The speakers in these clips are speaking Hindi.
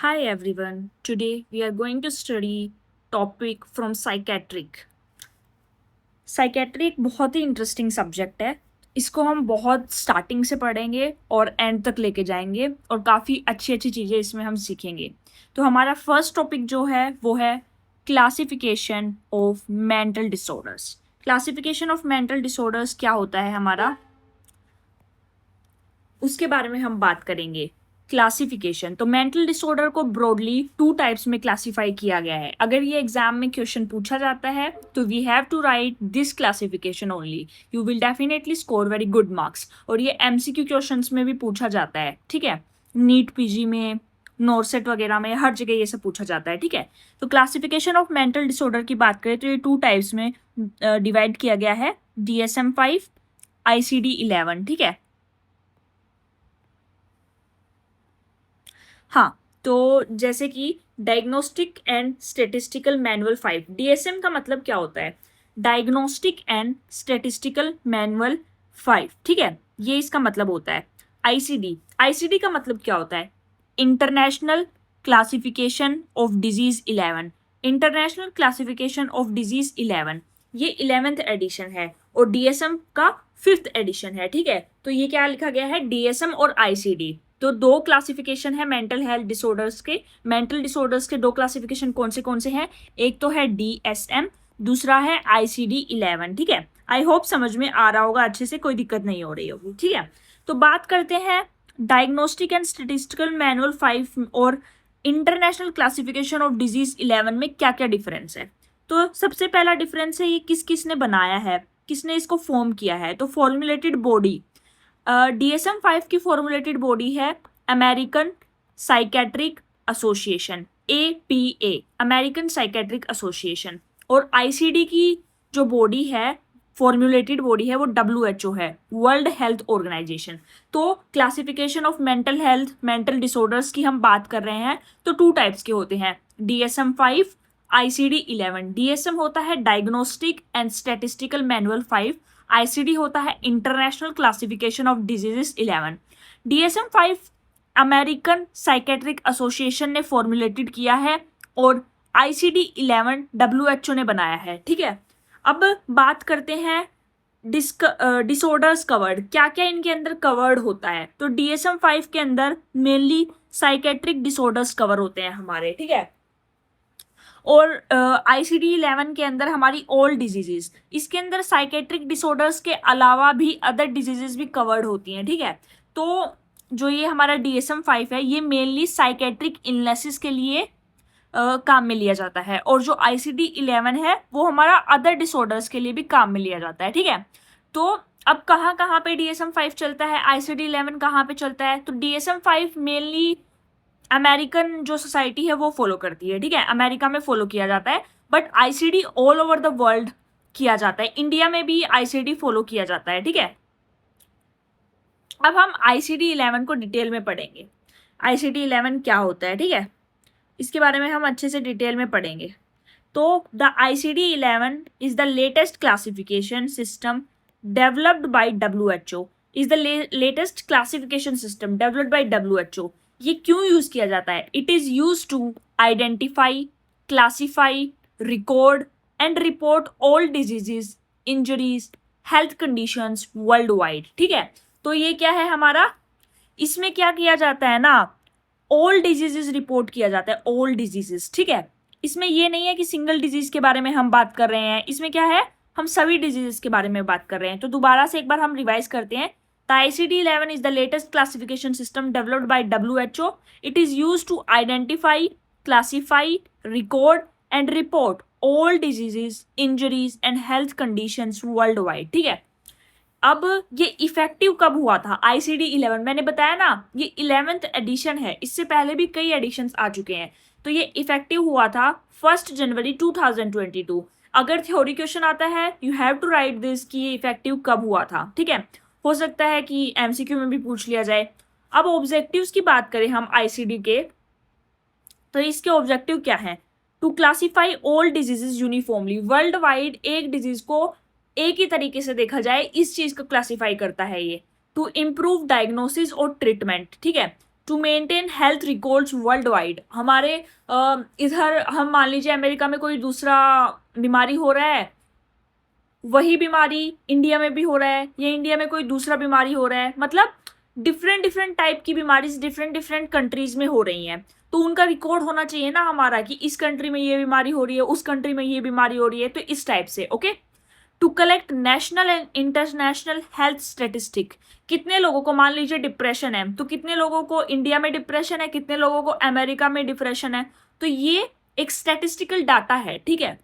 Hi everyone. Today we are going to study topic from psychiatric. Psychiatry एक बहुत ही इंटरेस्टिंग सब्जेक्ट है. इसको हम बहुत स्टार्टिंग से पढ़ेंगे और एंड तक लेके जाएंगे और काफ़ी अच्छी अच्छी चीज़ें इसमें हम सीखेंगे. तो हमारा फर्स्ट टॉपिक जो है वो है classification of mental disorders. Classification of mental disorders क्या होता है हमारा, उसके बारे में हम बात करेंगे. क्लासिफिकेशन, तो मेंटल डिसऑर्डर को ब्रॉडली 2 टाइप्स में क्लासिफाई किया गया है. अगर ये एग्जाम में क्वेश्चन पूछा जाता है तो we have to write this classification only. You will definitely score very good marks. और ये एमसीक्यू क्वेश्चंस में भी पूछा जाता है. ठीक है, नीट पीजी में, नॉरसेट वगैरह में, हर जगह ये सब पूछा जाता है. ठीक है, तो क्लासिफिकेशन ऑफ मेंटल डिसऑर्डर की बात करें तो ये 2 टाइप्स में डिवाइड किया गया है. DSM-5, ICD-11. ठीक है, हाँ. तो जैसे कि diagnostic and statistical manual 5, DSM का मतलब क्या होता है? Diagnostic and statistical manual 5. ठीक है, ये इसका मतलब होता है. आईसीडी, आईसीडी का मतलब क्या होता है? International classification of disease 11. International classification of disease 11, ये 11th एडिशन है और डीएसएम का 5th एडिशन है. ठीक है, तो ये क्या लिखा गया है? डीएसएम और आईसीडी. तो 2 क्लासिफिकेशन है मेंटल हेल्थ डिसऑर्डर्स के. मेंटल डिसऑर्डर्स के 2 क्लासिफिकेशन कौन से हैं? एक तो है डीएसएम, दूसरा है ICD-11. ठीक है, आई होप समझ में आ रहा होगा अच्छे से, कोई दिक्कत नहीं हो रही होगी. ठीक है, तो बात करते हैं डायग्नोस्टिक एंड स्टेटिस्टिकल मैनुअल 5 और इंटरनेशनल क्लासिफिकेशन ऑफ डिजीज 11 में क्या क्या डिफरेंस है. तो सबसे पहला डिफरेंस है ये किसने बनाया है, किसने इसको फॉर्म किया है. तो फॉर्मुलेटेड बॉडी, DSM-5 की फॉर्मुलेटेड बॉडी है American psychiatric association, APA, American psychiatric association. और ICD की जो बॉडी है, फॉर्मुलेटेड बॉडी है, वो WHO है, वर्ल्ड हेल्थ ऑर्गेनाइजेशन. तो classification of mental health, mental disorders की हम बात कर रहे हैं तो 2 टाइप्स के होते हैं, DSM-5, ICD-11. DSM होता है diagnostic and statistical manual 5, ICD होता है international classification of diseases 11. DSM-5 American psychiatric association ने फॉर्मुलेटेड किया है और ICD-11 WHO ने बनाया है. ठीक है, अब बात करते हैं डिसऑर्डर्स कवर्ड, क्या क्या इनके अंदर कवर्ड होता है. तो DSM-5 के अंदर मेनली साइकेट्रिक डिसऑर्डर्स कवर होते हैं हमारे. ठीक है, और ICD-11 के अंदर हमारी ऑल डिजीजेस, इसके अंदर साइकेट्रिक डिसऑर्डर्स के अलावा भी अदर डिजीजेस भी कवर्ड होती हैं. ठीक है, तो जो ये हमारा DSM-5 है ये मेनली साइकेट्रिक इलनेसेस के लिए काम में लिया जाता है, और जो ICD-11 है वो हमारा अदर डिसऑर्डर्स के लिए भी काम में लिया जाता है. ठीक है, तो अब कहाँ कहाँ पे DSM-5 चलता है, ICD-11 कहाँ पे चलता है. तो DSM-5 मेनली अमेरिकन जो सोसाइटी है वो फॉलो करती है. ठीक है, अमेरिका में फॉलो किया जाता है, but ICD all over the world किया जाता है. इंडिया में भी ICD फॉलो किया जाता है. ठीक है, अब हम ICD-11 को डिटेल में पढ़ेंगे. ICD-11 क्या होता है, ठीक है, इसके बारे में हम अच्छे से डिटेल में पढ़ेंगे. तो the ICD-11 is the latest classification system developed by WHO, is the latest classification system developed by WHO. ये क्यों यूज किया जाता है? It is use to identify, classify, record and report all diseases, injuries, health conditions world wide. ठीक है, तो ये क्या है हमारा, इसमें क्या किया जाता है ना, ऑल डिजीजेस रिपोर्ट किया जाता है, ऑल डिजीजेस. ठीक है, इसमें ये नहीं है कि सिंगल डिजीज के बारे में हम बात कर रहे हैं, इसमें क्या है, हम सभी डिजीजेस के बारे में बात कर रहे हैं. तो दोबारा से एक बार हम रिवाइज करते हैं. The ICD-11 is the latest classification system developed by WHO. It is used to identify, classify, record and report all diseases, injuries and health conditions worldwide. ठीक है, अब ये इफेक्टिव कब हुआ था? ICD-11 मैंने बताया ना, ये 11th एडिशन है, इससे पहले भी कई एडिशंस आ चुके हैं. तो ये इफेक्टिव हुआ था 1 जनवरी 2022. अगर थ्योरी क्वेश्चन आता है you have to write this कि ये इफेक्टिव कब हुआ था. ठीक है, हो सकता है कि MCQ में भी पूछ लिया जाए. अब ऑब्जेक्टिव्स की बात करें हम ICD के, तो इसके ऑब्जेक्टिव क्या है? To classify all diseases uniformly, world wide एक डिजीज को एक ही तरीके से देखा जाए, इस चीज को क्लासीफाई करता है ये. टू इम्प्रूव डायग्नोसिस और ट्रीटमेंट. ठीक है, to maintain health records world wide. हमारे इधर हम मान लीजिए अमेरिका में कोई दूसरा बीमारी हो रहा है, वही बीमारी इंडिया में भी हो रहा है, या इंडिया में कोई दूसरा बीमारी हो रहा है, मतलब डिफरेंट डिफरेंट टाइप की बीमारी डिफरेंट डिफरेंट कंट्रीज में हो रही हैं, तो उनका रिकॉर्ड होना चाहिए ना हमारा कि इस कंट्री में ये बीमारी हो रही है, उस कंट्री में ये बीमारी हो रही है, तो इस टाइप से। Okay, to collect national and international health statistic. कितने लोगों को, मान लीजिए डिप्रेशन है, तो कितने लोगों को इंडिया में डिप्रेशन है, कितने लोगों को अमेरिका में डिप्रेशन है, तो ये एक स्टैटिस्टिकल डाटा है, ठीक है।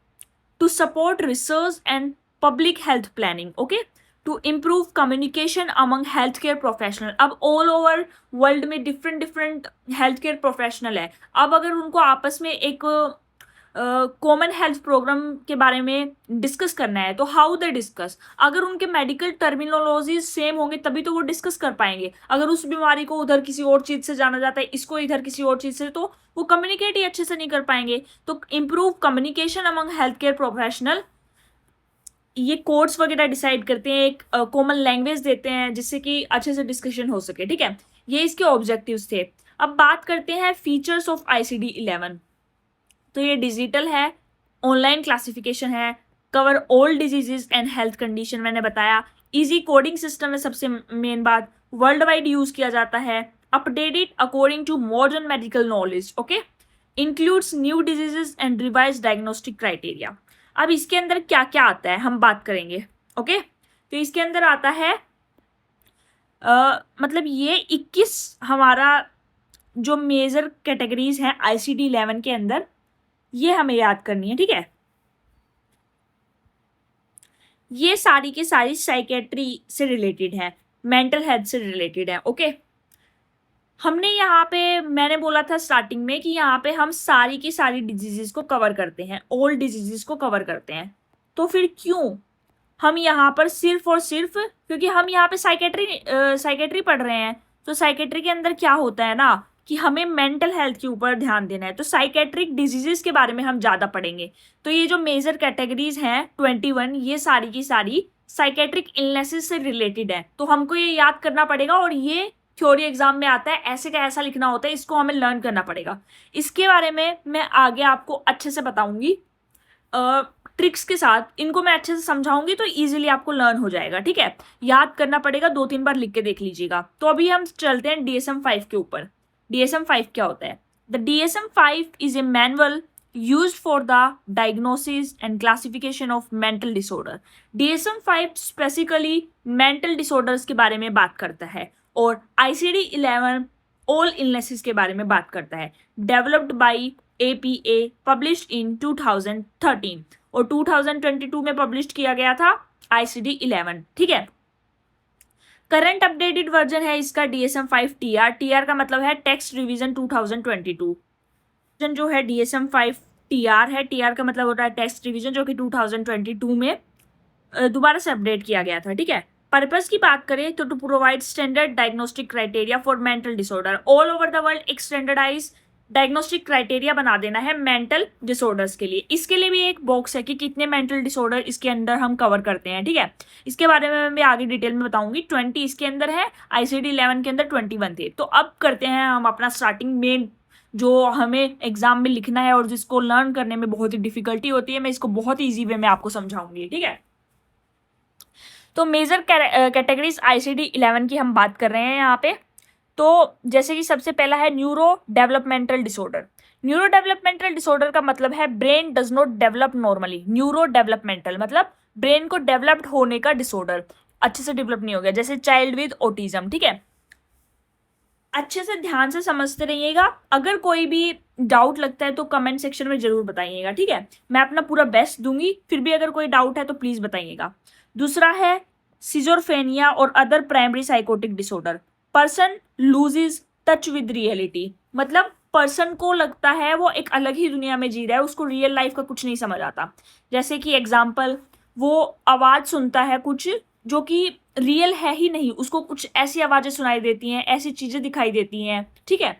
To support research and public health planning. Okay, to improve communication among health care professional. अब ऑल ओवर वर्ल्ड में different different health care professional है, अब अगर उनको आपस में एक कॉमन हेल्थ प्रोग्राम के बारे में डिस्कस करना है, तो हाउ दे डिस्कस। अगर उनके मेडिकल टर्मिनोलॉजी सेम होंगे तभी तो वो डिस्कस कर पाएंगे। अगर उस बीमारी को उधर किसी और चीज से जाना जाता है, इसको इधर किसी और चीज से, तो वो कम्युनिकेट ही अच्छे से नहीं कर पाएंगे। तो improve communication among health care professional, ये कोड्स वगैरह डिसाइड करते हैं, एक कॉमन लैंग्वेज देते हैं जिससे कि अच्छे से डिस्कशन हो सके, ठीक है। ये इसके ऑब्जेक्टिव्स थे। अब बात करते हैं फीचर्स ऑफ ICD-11। तो ये डिजिटल है, ऑनलाइन क्लासिफिकेशन है, cover all diseases and health condition, मैंने बताया। इजी कोडिंग सिस्टम है, सबसे मेन बात, वर्ल्ड वाइड यूज किया जाता है, updated according to modern medical knowledge. Okay, includes new diseases and revise diagnostic criteria. अब इसके अंदर क्या क्या आता है हम बात करेंगे। ओके, तो इसके अंदर आता है मतलब ये 21 हमारा जो मेजर कैटेगरीज हैं ICD-11 के अंदर, ये हमें याद करनी है, ठीक है। ये सारी की सारी साइकेट्री से रिलेटेड है, मेंटल हेल्थ से रिलेटेड है। ओके, हमने यहाँ पे, मैंने बोला था स्टार्टिंग में कि यहाँ पे हम सारी की सारी डिजीजेस को कवर करते हैं, ऑल डिजीजेस को कवर करते हैं। तो फिर क्यों हम यहाँ पर सिर्फ और सिर्फ, क्योंकि हम यहाँ पे साइकेट्री पढ़ रहे हैं, तो साइकेट्री के अंदर क्या होता है ना कि हमें मेंटल हेल्थ के ऊपर ध्यान देना है, तो साइकेट्रिक डिजीजेस के बारे में हम ज़्यादा पढ़ेंगे। तो ये जो मेजर कैटेगरीज हैं 21, ये सारी की सारी साइकेट्रिक इलनेसेस से रिलेटेड है, तो हमको ये याद करना पड़ेगा। और ये थ्योरी एग्जाम में आता है, ऐसे का ऐसा लिखना होता है, इसको हमें लर्न करना पड़ेगा। इसके बारे में मैं आगे आपको अच्छे से बताऊंगी, ट्रिक्स के साथ इनको मैं अच्छे से समझाऊंगी, तो इजीली आपको लर्न हो जाएगा, ठीक है। याद करना पड़ेगा, 2-3 बार लिख के देख लीजिएगा। तो अभी हम चलते हैं DSM-5 के ऊपर। DSM-5 क्या होता है? The DSM-5 is a manual used for the diagnosis and classification of mental disorder. DSM-5 specifically mental disorders के बारे में बात करता है, और ICD-11 ऑल इलनेसेस के बारे में बात करता है। Developed by APA, published in 2013, और 2022 में पब्लिश किया गया था ICD-11, ठीक है। करंट अपडेटेड वर्जन है इसका DSM-5 TR। TR का मतलब है टेक्स्ट रिवीजन 2022। जो है DSM-5 TR है, TR का मतलब होता है टेक्स्ट रिवीजन, जो कि 2022 में दोबारा से अपडेट किया गया था, ठीक है। पर्पस की बात करें तो to provide standard diagnostic criteria for mental disorder all over the world. एक स्टैंडर्डाइज डायग्नोस्टिक क्राइटेरिया बना देना है मेंटल डिसऑर्डर्स के लिए। इसके लिए भी एक बॉक्स है कि कितने मेंटल डिसऑर्डर इसके अंदर हम कवर करते हैं, ठीक है। इसके बारे में मैं आगे डिटेल में बताऊंगी। 20 इसके अंदर है, ICD-11 के अंदर 21 थे। तो अब करते हैं हम अपना स्टार्टिंग मेन, जो हमें एग्जाम में लिखना है और जिसको लर्न करने में बहुत ही डिफिकल्टी होती है, मैं इसको बहुत ईजी वे में आपको समझाऊंगी, ठीक है। तो मेजर कैटेगरीज ICD-11 की हम बात कर रहे हैं यहाँ पे। तो जैसे कि सबसे पहला है neuro developmental disorder. Neuro developmental disorder का मतलब है brain does not develop normally. Neuro developmental मतलब ब्रेन को डेवलप्ड होने का डिसऑर्डर, अच्छे से डेवलप नहीं हो गया, जैसे चाइल्ड विद ऑटिज्म, ठीक है। अच्छे से ध्यान से समझते रहिएगा। अगर कोई भी डाउट लगता है तो कमेंट सेक्शन में जरूर बताइएगा, ठीक है। मैं अपना पूरा बेस्ट दूंगी, फिर भी अगर कोई डाउट है तो प्लीज बताइएगा। दूसरा है सिजोफ्रेनिया और other primary psychotic disorder. Person loses touch with reality, मतलब पर्सन को लगता है वो एक अलग ही दुनिया में जी रहा है, उसको रियल लाइफ का कुछ नहीं समझ आता। जैसे कि एग्जाम्पल, वो आवाज सुनता है कुछ जो कि रियल है ही नहीं, उसको कुछ ऐसी आवाजें सुनाई देती हैं, ऐसी चीजें दिखाई देती हैं, ठीक है।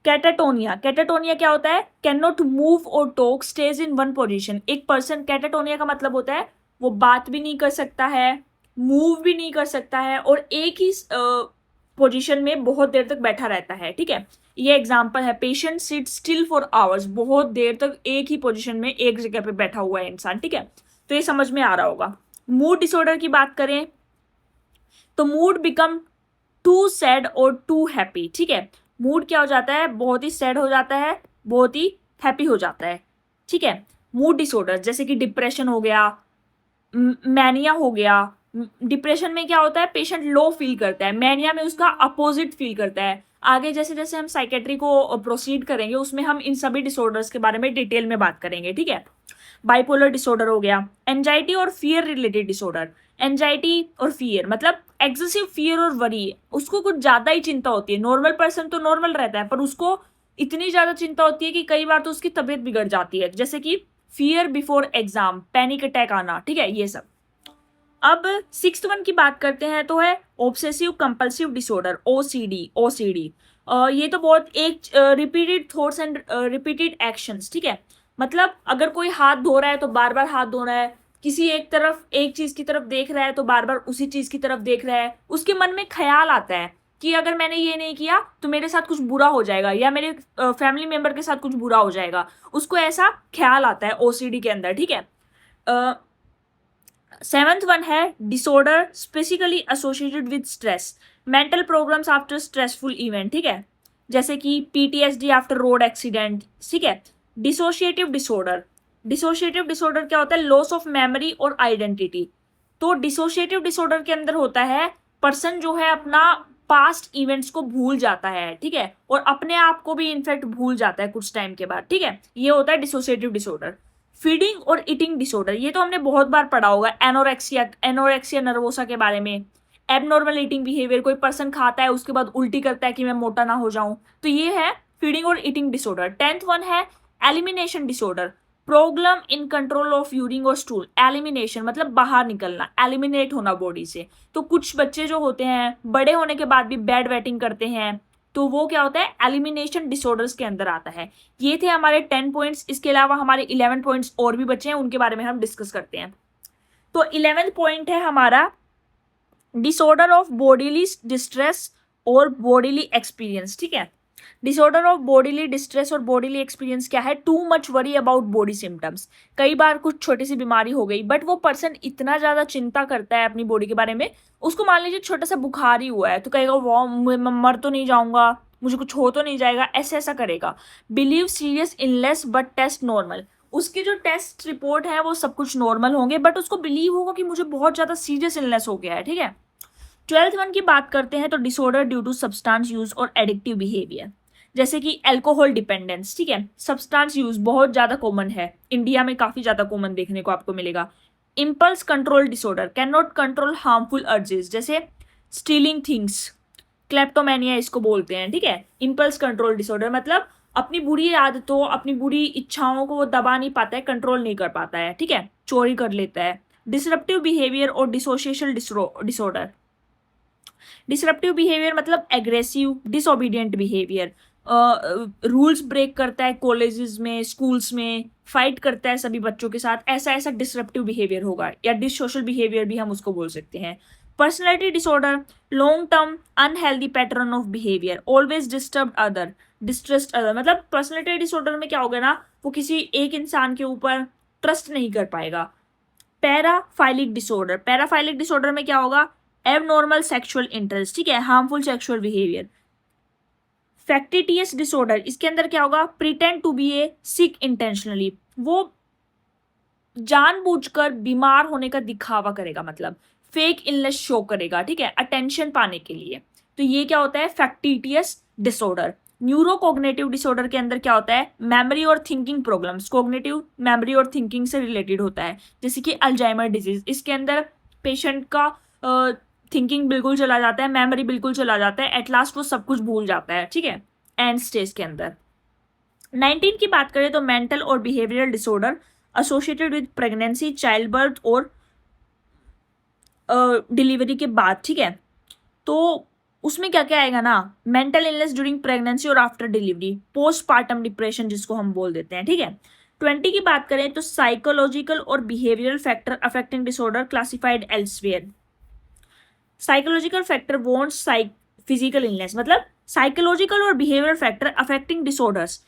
कैटाटोनिया, कैटाटोनिया क्या होता है? कैन नॉट मूव और talk, stage in one position. एक पर्सन, कैटाटोनिया का मतलब होता है वो बात भी नहीं कर सकता है, मूव भी नहीं कर सकता है, और एक ही पोजीशन में बहुत देर तक बैठा रहता है, ठीक है। ये एग्जांपल है, patient seat still for hours, बहुत देर तक एक ही पोजीशन में एक जगह पे बैठा हुआ है इंसान, ठीक है। तो ये समझ में आ रहा होगा। मूड डिसऑर्डर की बात करें तो मूड बिकम टू सैड और टू हैप्पी, ठीक है। मूड क्या हो जाता है, बहुत ही सैड हो जाता है, बहुत ही हैप्पी हो जाता है, ठीक है। मूड डिसऑर्डर जैसे कि डिप्रेशन हो गया, मैनिया हो गया। डिप्रेशन में क्या होता है, पेशेंट लो फील करता है, मैनिया में उसका अपोजिट फील करता है। आगे जैसे जैसे हम साइकेट्री को प्रोसीड करेंगे उसमें हम इन सभी डिसऑर्डर्स के बारे में डिटेल में बात करेंगे, ठीक है। बाइपोलर डिसऑर्डर हो गया, एंजाइटी और फियर रिलेटेड डिसऑर्डर। एंजाइटी और फियर मतलब एक्सेसिव फियर और वरी, उसको कुछ ज्यादा ही चिंता होती है। नॉर्मल पर्सन तो नॉर्मल रहता है पर उसको इतनी ज्यादा चिंता होती है कि कई बार तो उसकी तबीयत बिगड़ जाती है, जैसे कि fear before exam, panic attack आना, ठीक है, ये सब। अब 6th वन की बात करते हैं तो है obsessive compulsive disorder, OCD. OCD ये तो बहुत एक repeated thoughts and repeated actions, ठीक है। मतलब अगर कोई हाथ धो रहा है तो बार बार हाथ धोना है, किसी एक तरफ एक चीज की तरफ देख रहा है तो बार बार उसी चीज की तरफ देख रहा है, उसके मन में ख्याल आता है कि अगर मैंने ये नहीं किया तो मेरे साथ कुछ बुरा हो जाएगा या मेरे फैमिली मेंबर के साथ कुछ बुरा हो जाएगा, उसको ऐसा ख्याल आता है ओसीडी के अंदर, ठीक है। 7th वन है disorder specifically associated with stress, mental problems after stressful event, ठीक है, जैसे कि पीटीएसडी आफ्टर रोड एक्सीडेंट, ठीक है। डिसोशिएटिव डिसऑर्डर, डिसोशिएटिव डिसऑर्डर क्या होता है, लॉस ऑफ मेमोरी और आइडेंटिटी। तो डिसोशिएटिव डिसऑर्डर के अंदर होता है पर्सन जो है अपना पास्ट इवेंट्स को भूल जाता है, ठीक है, और अपने आप को भी इनफैक्ट भूल जाता है कुछ टाइम के बाद, ठीक है। ये होता है डिसोशिएटिव डिसऑर्डर। फीडिंग और ईटिंग डिसऑर्डर, ये तो हमने बहुत बार पढ़ा होगा, एनोरेक्सिया, एनोरेक्सिया नर्वोसा के बारे में। एबनॉर्मल ईटिंग बिहेवियर, कोई पर्सन खाता है उसके बाद उल्टी करता है कि मैं मोटा ना हो जाऊं, तो ये है फीडिंग और ईटिंग डिसऑर्डर। 10th वन है elimination disorder, problem in control of urine और स्टूल। एलिमिनेशन मतलब बाहर निकलना, एलिमिनेट होना बॉडी से। तो कुछ बच्चे जो होते हैं बड़े होने के बाद भी बैड वेटिंग करते हैं, तो वो क्या होता है, एलिमिनेशन डिसऑर्डर्स के अंदर आता है। ये थे हमारे 10 पॉइंट्स, इसके अलावा हमारे 11 पॉइंट्स और भी बचे हैं, उनके बारे में हम डिस्कस करते हैं। तो 11th पॉइंट है हमारा डिसऑर्डर ऑफ बॉडीली डिस्ट्रेस और बॉडीली एक्सपीरियंस, ठीक है। डिसऑर्डर ऑफ बॉडीली डिस्ट्रेस और बॉडीली एक्सपीरियंस क्या है, to much worry about body symptoms. कई बार कुछ छोटी सी बीमारी हो गई बट वो पर्सन इतना ज्यादा चिंता करता है अपनी बॉडी के बारे में, उसको मान लीजिए छोटा सा बुखार ही हुआ है तो कहेगा वो मैं मर तो नहीं जाऊंगा, मुझे कुछ हो तो नहीं जाएगा, ऐसे ऐसा करेगा। Believe serious illness but test normal, उसकी जो टेस्ट रिपोर्ट है वो सब कुछ नॉर्मल होंगे बट उसको बिलीव होगा कि मुझे बहुत ज्यादा सीरियस इलनेस हो गया है, ठीक है। 12th वन की बात करते हैं तो disorder due to substance use और एडिक्टिव बिहेवियर, जैसे कि अल्कोहल डिपेंडेंस, ठीक है। सब्सटेंस यूज बहुत ज्यादा कॉमन है, इंडिया में काफी ज्यादा कॉमन देखने को आपको मिलेगा। Impulse control disorder, can not control harmful urges, जैसे स्टीलिंग थिंग्स, क्लेप्टोमेनिया इसको बोलते हैं, ठीक है। इम्पल्स कंट्रोल डिसऑर्डर मतलब अपनी बुरी आदतों, अपनी बुरी इच्छाओं को वो दबा नहीं पाता है, कंट्रोल नहीं कर पाता है, ठीक है, चोरी कर लेता है। डिसरप्टिव बिहेवियर और डिसोशिएशल डिसऑर्डर, डिसरप्टिव बिहेवियर मतलब aggressive disobedient behaviour, rules break करता है कॉलेजेस में, स्कूल्स में, फाइट करता है सभी बच्चों के साथ, ऐसा ऐसा डिसरप्टिव बिहेवियर होगा, या डिसोशल बिहेवियर भी हम उसको बोल सकते हैं। Personality disorder, long term unhealthy pattern of behaviour, always disturb other, distrust other, मतलब पर्सनैलिटी डिसऑर्डर में क्या होगा ना, वो किसी एक इंसान के ऊपर ट्रस्ट नहीं कर पाएगा। पैराफाइलिक डिसऑर्डर, पैराफाइलिक डिसऑर्डर में क्या होगा, एबनॉर्मल सेक्सुअल इंटरेस्ट, ठीक है, harmful sexual behaviour. Factitious disorder, इसके अंदर क्या होगा, pretend to be a sick intentionally, वो जानबूझकर बीमार होने का दिखावा करेगा, मतलब फेक इलनेस शो करेगा, ठीक है, अटेंशन पाने के लिए। तो ये क्या होता है, फैक्टिटियस डिसऑर्डर। न्यूरोकॉग्निटिव डिसऑर्डर के अंदर क्या होता है, मेमोरी और थिंकिंग प्रॉब्लम्स, कॉग्निटिव मेमोरी और थिंकिंग से रिलेटेड होता है, जैसे कि अल्जाइमर डिजीज। इसके अंदर पेशेंट का थिंकिंग बिल्कुल चला जाता है, मेमोरी बिल्कुल चला जाता है, एट लास्ट वो सब कुछ भूल जाता है, ठीक है, एंड स्टेज के अंदर। 19 की बात करें तो मेंटल और behavioural disorder associated with pregnancy, child birth और डिलीवरी के बाद, ठीक है। तो उसमें क्या क्या आएगा ना, मेंटल इलनेस ड्यूरिंग प्रेगनेंसी और आफ्टर डिलीवरी, पोस्टपार्टम डिप्रेशन जिसको हम बोल देते हैं, ठीक है। 20 की बात करें तो साइकोलॉजिकल और behavioural factor affecting disorder classified elsewhere. Psychological factor wants physical illness मतलब साइकोलॉजिकल और behaviour factor affecting disorders.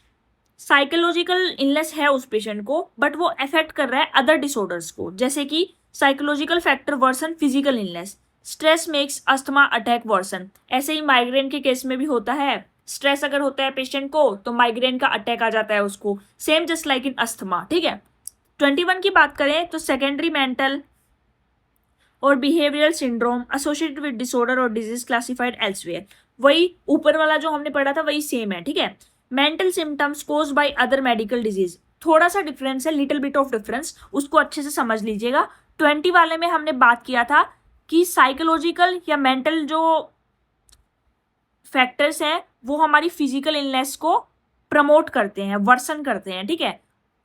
Psychological illness है उस पेशेंट को बट वो अफेक्ट कर रहा है अदर डिसऑर्डर्स को, जैसे कि psychological factor worsen physical illness, stress makes asthma attack worsen. ऐसे ही माइग्रेन के केस में भी होता है, स्ट्रेस अगर होता है पेशेंट को तो माइग्रेन का अटैक आ जाता है उसको, same just like in asthma. ठीक है, 21 की बात करें तो सेकेंडरी मेंटल और behavioural syndrome associated with disorder और डिजीज क्लासिफाइड एल्सवेयर। वही ऊपर वाला जो हमने पढ़ा था वही सेम है। ठीक है, mental symptoms caused by other medical disease, थोड़ा सा डिफरेंस है, लिटिल बिट ऑफ डिफरेंस, उसको अच्छे से समझ लीजिएगा। 20 वाले में हमने बात किया था कि साइकोलॉजिकल या मेंटल जो फैक्टर्स हैं वो हमारी फिजिकल इलनेस को प्रमोट करते हैं, वर्सन करते हैं। ठीक है,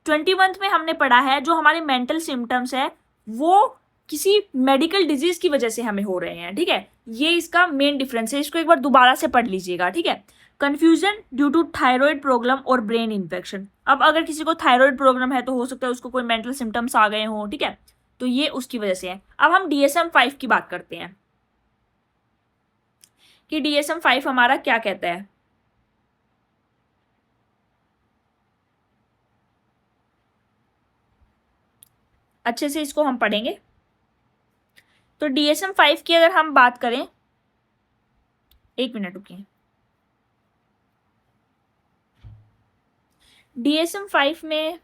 21 में हमने पढ़ा है जो हमारे मेंटल सिम्टम्स है वो किसी मेडिकल डिजीज की वजह से हमें हो रहे हैं। ठीक है, ये इसका मेन डिफरेंस है, इसको एक बार दोबारा से पढ़ लीजिएगा। ठीक है, confusion due to thyroid problem और ब्रेन इन्फेक्शन। अब अगर किसी को थायराइड प्रॉब्लम है तो हो सकता है उसको कोई मेंटल सिम्टम्स आ गए हों। ठीक है, तो ये उसकी वजह से है। अब हम DSM-5 की बात करते हैं कि DSM-5 हमारा क्या कहता है। अच्छे से इसको हम पढ़ेंगे। तो DSM-5 की अगर हम बात करें, एक मिनट रुकिए, DSM-5 में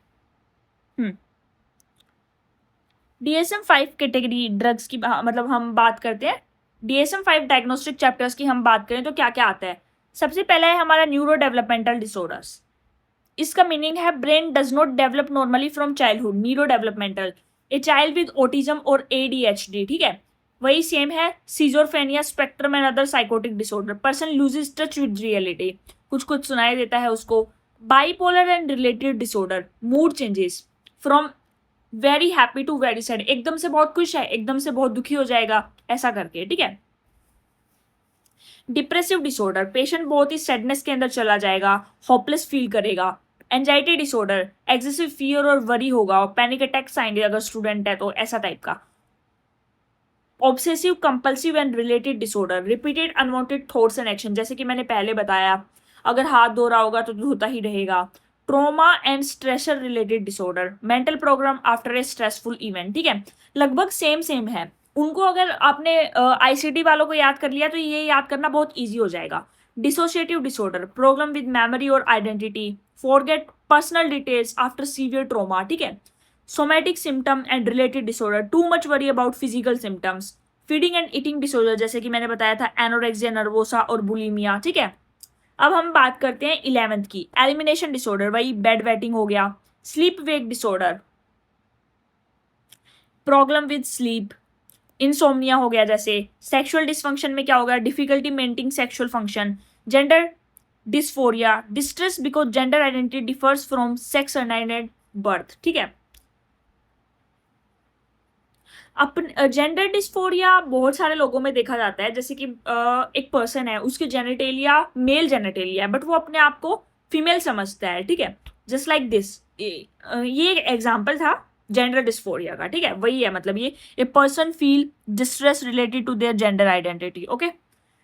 DSM-5 कैटेगरी ड्रग्स की मतलब हम बात करते हैं। DSM-5 डायग्नोस्टिक चैप्टर्स की हम बात करें तो क्या क्या आता है। सबसे पहला है हमारा न्यूरो डेवलपमेंटल डिसऑर्डर्स। इसका मीनिंग है brain does not develop normally from childhood, neuro developmental, a child with autism और ADHD। ठीक है, वही सेम है schizophrenia, spectrum and other psychotic disorder, person loses touch with reality, कुछ कुछ सुनाई देता है उसको। Bipolar and related disorder, mood changes from very happy to very sad, एकदम से बहुत खुश है एकदम से बहुत दुखी हो जाएगा, ऐसा करके। ठीक है, डिप्रेसिव डिसऑर्डर, पेशेंट बहुत ही सैडनेस के अंदर चला जाएगा, होपलेस फील करेगा। एंजाइटी डिसऑर्डर, एक्सेसिव फियर और वरी होगा, पैनिक अटैक्स आएंगे अगर स्टूडेंट है तो, ऐसा टाइप का। Obsessive compulsive and related disorder, repeated unwanted thoughts and action, जैसे कि मैंने पहले बताया अगर हाथ धो रहा होगा तो धोता ही रहेगा। Trauma and stressor related disorder, mental program after a stressful event. ठीक है, लगभग सेम है उनको। अगर आपने ICT वालों को याद कर लिया तो ये याद करना बहुत ईजी हो जाएगा। Dissociative disorder, problem with memory और identity, forget personal details after severe trauma. ठीक है, somatic symptom and related disorder, too much worry about physical symptoms. Feeding and eating disorder, जैसे कि मैंने बताया था एनोरेक्सिया नर्वोसा और बुलिमिया। ठीक है, अब हम बात करते हैं 11th की, एलिमिनेशन डिसऑर्डर, वही बेड वेटिंग हो गया। Sleep wake disorder, problem with sleep, insomnia हो गया जैसे। सेक्सुअल डिसफंक्शन में क्या होगा, difficulty maintaining sexual function. Gender dysphoria, distress because gender identity differs from sex at birth. ठीक है, अपन जेंडर डिस्फोरिया बहुत सारे लोगों में देखा जाता है, जैसे कि एक पर्सन है उसके जेनेटेलिया मेल जेनेटेलिया है बट वो अपने आप को फीमेल समझता है। ठीक है, जस्ट लाइक दिस, ये एक एग्जाम्पल था जेंडर डिस्फोरिया का। ठीक है, वही है मतलब ये a person feel distress related to their gender identity. Okay,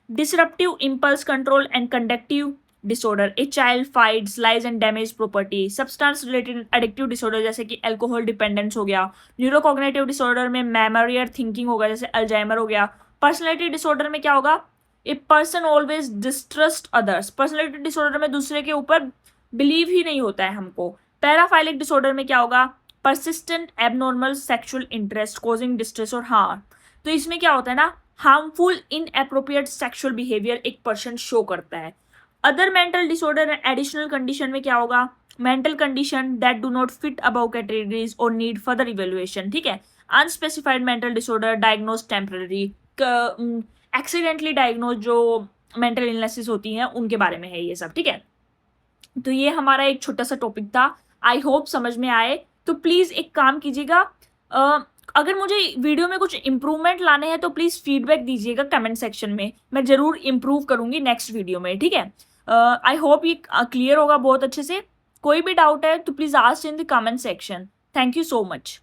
disruptive impulse control and conductive disorder, a child fights lies and damage property. Substance related addictive disorder, जैसे कि अल्कोहल डिपेंडेंस हो गया। न्यूरोकॉग्निटिव डिसऑर्डर में मेमोरी और थिंकिंग होगा, जैसे अल्जाइमर हो गया। पर्सनैलिटी डिसऑर्डर में क्या होगा, a person always distrust others, personality disorder में दूसरे के ऊपर बिलीव ही नहीं होता है हमको। पैराफाइलिक डिसऑर्डर में क्या होगा, persistent abnormal sexual interest causing distress और हार्म। तो इसमें क्या होता है ना, हार्मफुल इनएप्रोप्रिएट सेक्सुअल बिहेवियर एक पर्सन शो करता है। Other mental disorder and additional condition में क्या होगा, mental condition that do not fit above categories और नीड फर्दर इवेल्युएशन। ठीक है, unspecified mental disorder diagnose temporary, accidentally diagnose जो मेंटल इलनेसेस होती हैं उनके बारे में है ये सब। ठीक है, तो ये हमारा एक छोटा सा टॉपिक था, आई होप समझ में आए। तो प्लीज़ एक काम कीजिएगा, अगर मुझे वीडियो में कुछ इंप्रूवमेंट लाने हैं तो प्लीज़ फीडबैक दीजिएगा कमेंट सेक्शन में, मैं ज़रूर इंप्रूव करूँगी नेक्स्ट वीडियो में। ठीक है, आई होप ये क्लियर होगा बहुत अच्छे से। कोई भी डाउट है तो please ask in the comment section. Thank you so much.